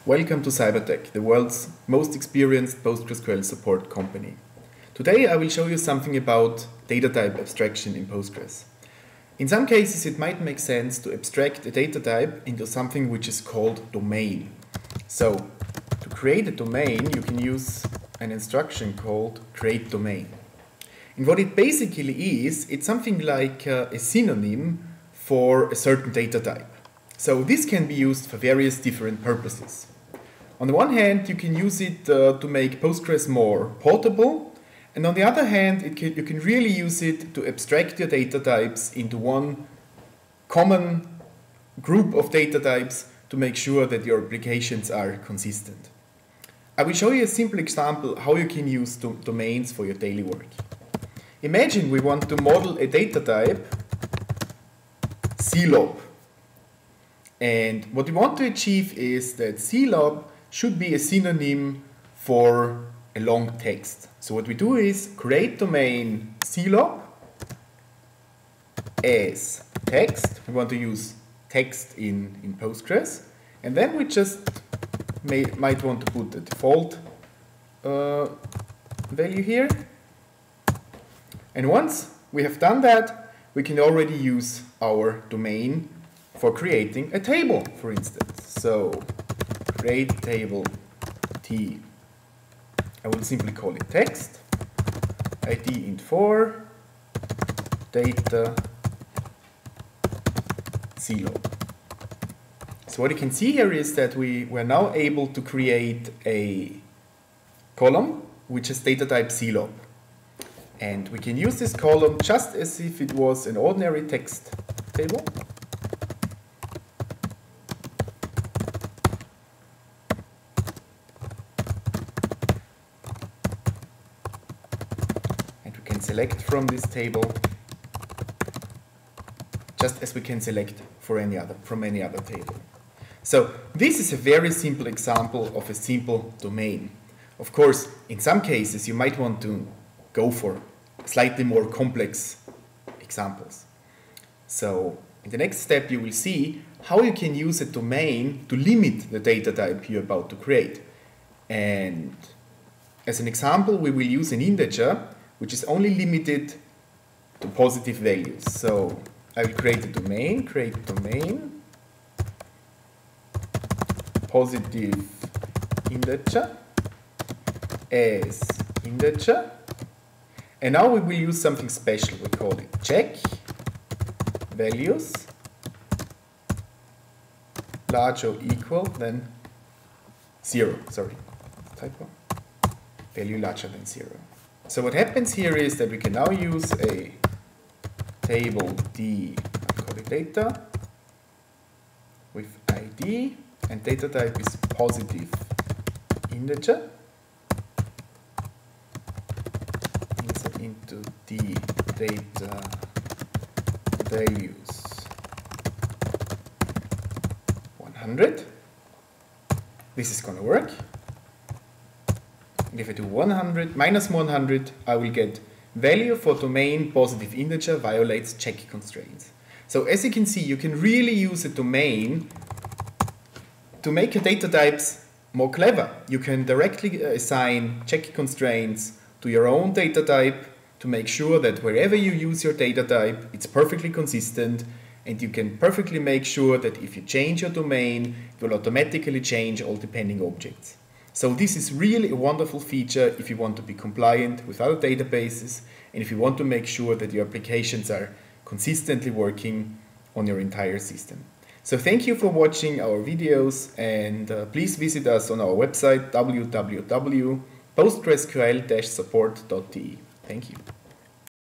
Welcome to Cybertech, the world's most experienced PostgreSQL support company. Today I will show you something about data type abstraction in Postgres. In some cases it might make sense to abstract a data type into something which is called domain. So to create a domain you can use an instruction called create domain. And what it basically is, it's something like a synonym for a certain data type. So this can be used for various different purposes. On the one hand, you can use it to make Postgres more portable, and on the other hand, you can really use it to abstract your data types into one common group of data types to make sure that your applications are consistent. I will show you a simple example how you can use domains for your daily work. Imagine we want to model a data type CLOB. And what we want to achieve is that CLOB should be a synonym for a long text. So what we do is create domain CLOB as text. We want to use text in Postgres. And then we just might want to put the default value here. And once we have done that, we can already use our domain for creating a table, for instance. So create table T. I will simply call it text, ID int4, data CLOB. So what you can see here is that we're now able to create a column which is data type CLOB. And we can use this column just as if it was an ordinary text table. Select from this table just as we can select from any other table. So this is a very simple example of a simple domain. Of course, in some cases you might want to go for slightly more complex examples. So in the next step you will see how you can use a domain to limit the data type you're about to create. And as an example we will use an integer which is only limited to positive values. So I will create a domain, create domain, positive integer as integer. And now we will use something special. We call it check values larger or equal than 0. Sorry, typo. Value larger than 0. So what happens here is that we can now use a table D, I call it data, with ID, and data type is positive integer. Insert into D data values 100. This is going to work. And if I do 100 minus 100, I will get value for domain positive integer violates check constraints. So as you can see, you can really use a domain to make your data types more clever. You can directly assign check constraints to your own data type to make sure that wherever you use your data type, it's perfectly consistent, and you can perfectly make sure that if you change your domain, it will automatically change all depending objects. So this is really a wonderful feature if you want to be compliant with other databases and if you want to make sure that your applications are consistently working on your entire system. So thank you for watching our videos, and please visit us on our website www.postgresql-support.de. Thank you.